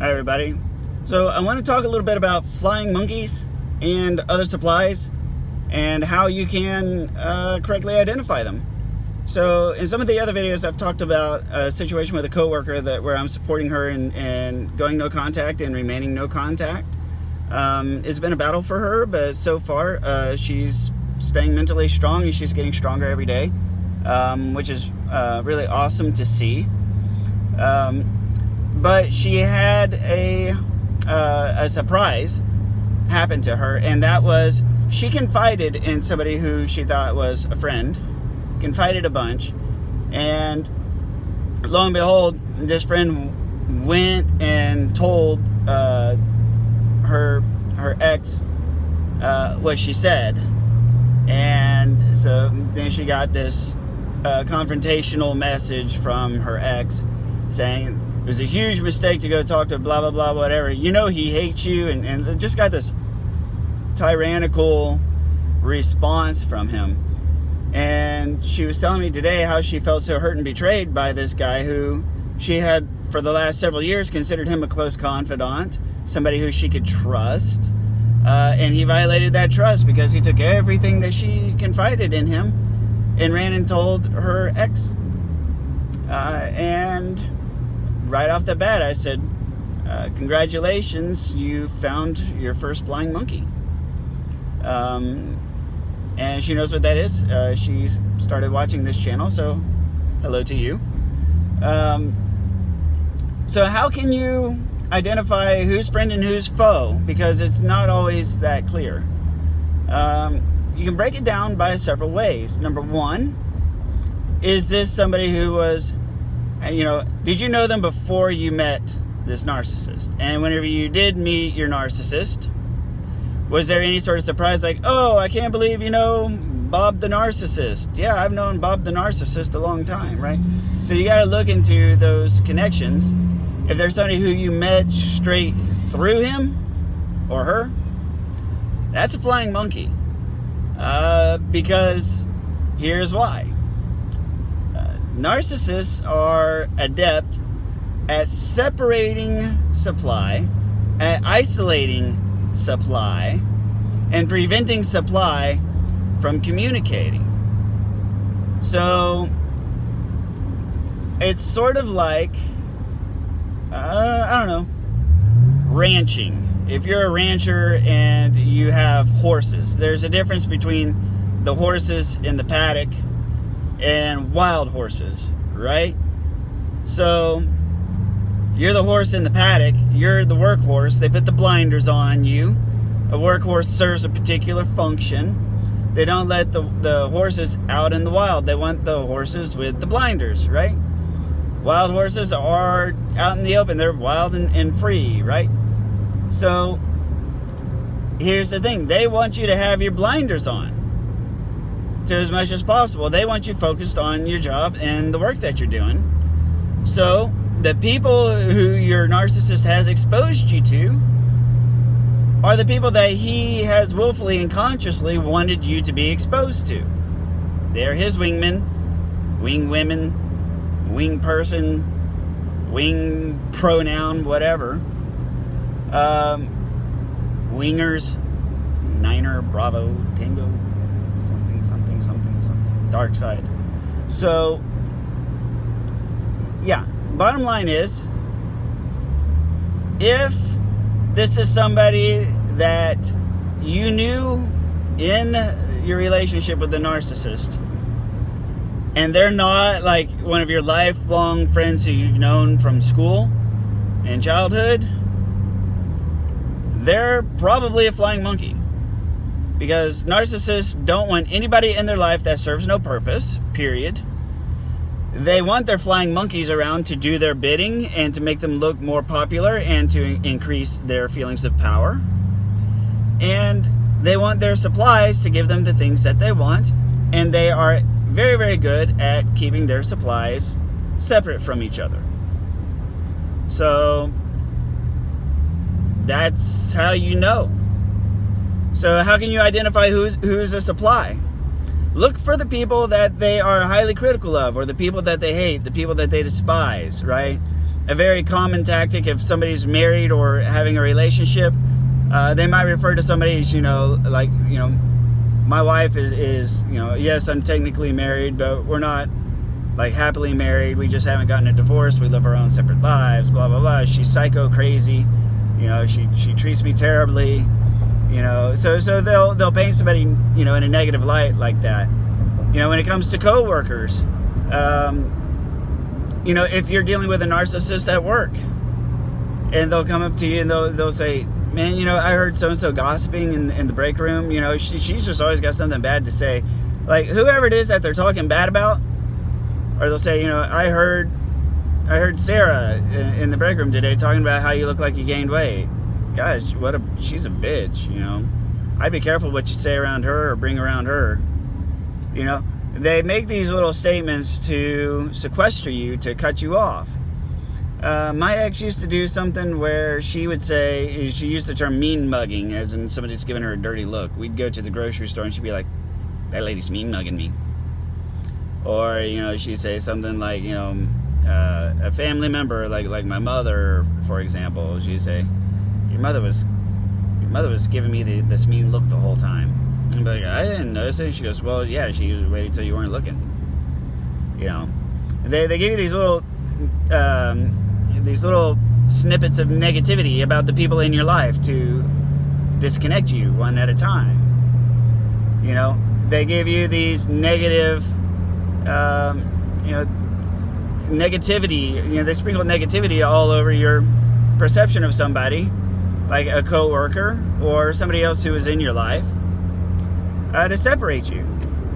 Hi everybody. So I want to talk a little bit about flying monkeys and other supplies and how you can correctly identify them. So in some of the other videos I've talked about a situation with a coworker where I'm supporting her in going no contact and remaining no contact. It's been a battle for her, but so far she's staying mentally strong and she's getting stronger every day, which is really awesome to see. But she had a surprise happen to her, and that was she confided in somebody who she thought was a friend, confided a bunch, and lo and behold, this friend went and told her ex what she said, and so then she got this confrontational message from her ex saying it was a huge mistake to go talk to blah blah blah whatever, you know, he hates you, and just got this tyrannical response from him. And she was telling me today how she felt so hurt and betrayed by this guy who she had for the last several years considered him a close confidant, somebody who she could trust, and he violated that trust because he took everything that she confided in him and ran and told her ex. And right off the bat, I said, congratulations, you found your first flying monkey. And she knows what that is. She's started watching this channel, so hello to you. So how can you identify who's friend and who's foe? Because it's not always that clear. You can break it down by several ways. Number one, is this somebody who was, did you know them before you met this narcissist? And whenever you did meet your narcissist, was there any sort of surprise like, oh, I can't believe you know Bob the narcissist? Yeah, I've known Bob the narcissist a long time, right? So you got to look into those connections. If there's somebody who you met straight through him or her, that's a flying monkey. Because here's why. Narcissists are adept at separating supply, at isolating supply, and preventing supply from communicating. So it's sort of like, ranching. If you're a rancher and you have horses, there's a difference between the horses in the paddock and wild horses, right? So you're the horse in the paddock, you're the workhorse, they put the blinders on you. A workhorse serves a particular function. They don't let the horses out in the wild. They want the horses with the blinders, right? Wild horses are out in the open, they're wild and free, right? So here's the thing, they want you to have your blinders on to as much as possible. They want you focused on your job and the work that you're doing. So the people who your narcissist has exposed you to are the people that he has willfully and consciously wanted you to be exposed to. They're his wingmen, wing women, wing person, wing pronoun, whatever. Wingers, Niner, Bravo, Tango, something, dark side. So, yeah, bottom line is, if this is somebody that you knew in your relationship with the narcissist, and they're not like one of your lifelong friends who you've known from school and childhood, they're probably a flying monkey. Because narcissists don't want anybody in their life that serves no purpose, period. They want their flying monkeys around to do their bidding and to make them look more popular and to increase their feelings of power. And they want their supplies to give them the things that they want. And they are very, very good at keeping their supplies separate from each other. So that's how you know. So how can you identify who's a supply? Look for the people that they are highly critical of, or the people that they hate, the people that they despise, right? a very common tactic if somebody's married or having a relationship. They might refer to somebody as, like, my wife is, yes, I'm technically married, but we're not like happily married. We just haven't gotten a divorce. We live our own separate lives, blah, blah, blah. She's psycho crazy. She treats me terribly, so they'll paint somebody, in a negative light like that. When it comes to coworkers, if you're dealing with a narcissist at work, and they'll come up to you and they'll say, man, I heard so-and-so gossiping in the break room. She's just always got something bad to say. Like, whoever it is that they're talking bad about, or they'll say, I heard Sarah in the break room today talking about how you look like you gained weight. Guys, she's a bitch, I'd be careful what you say around her or bring around her. They make these little statements to sequester you, to cut you off. My ex used to do something where she would say, she used the term mean mugging, as in somebody's giving her a dirty look. We'd go to the grocery store and she'd be like, that lady's mean mugging me. Or, she'd say something like, a family member, like my mother, for example, she'd say, your mother was giving me this mean look the whole time. And I'd be like, I didn't notice it. She goes, well, yeah, she was waiting till you weren't looking. They give you these little snippets of negativity about the people in your life to disconnect you one at a time. They give you these negative, negativity. They sprinkle negativity all over your perception of somebody, like a coworker or somebody else who is in your life, to separate you.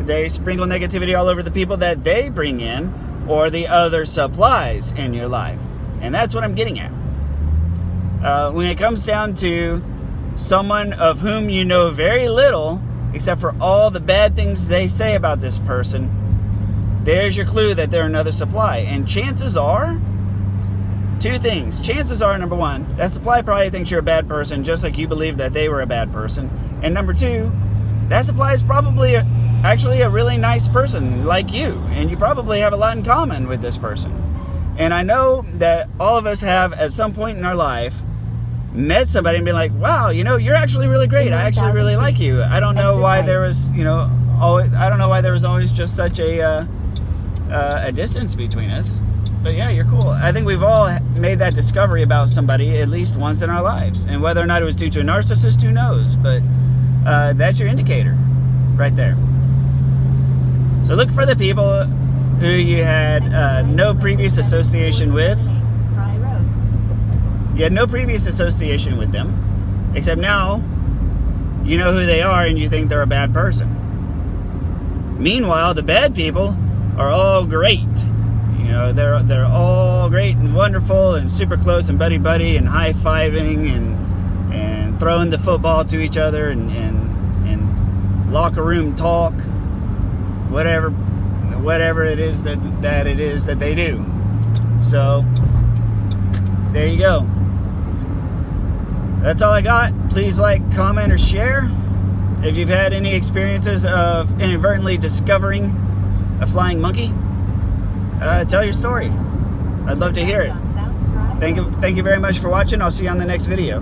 They sprinkle negativity all over the people that they bring in, or the other supplies in your life. And that's what I'm getting at. When it comes down to someone of whom you know very little, except for all the bad things they say about this person, there's your clue that they're another supply. And chances are, two things. Chances are, number one, that supply probably thinks you're a bad person, just like you believe that they were a bad person. And number two, that supply is probably actually a really nice person like you, and you probably have a lot in common with this person. And I know that all of us have, at some point in our life, met somebody and been like, wow, you're actually really great. I actually really like you. I don't know why there was, I don't know why there was always just such a distance between us. But yeah, you're cool. I think we've all made that discovery about somebody at least once in our lives. And whether or not it was due to a narcissist, who knows? But that's your indicator right there. So look for the people who you had no previous association with. You had no previous association with them, except now you know who they are and you think they're a bad person. Meanwhile, the bad people are all great. They're all great and wonderful and super close and buddy and high-fiving and throwing the football to each other and locker room talk, whatever it is that they do. So there you go. That's all I got. Please like, comment, or share. If you've had any experiences of inadvertently discovering a flying monkey, tell your story. I'd love to hear it. Thank you very much for watching. I'll see you on the next video.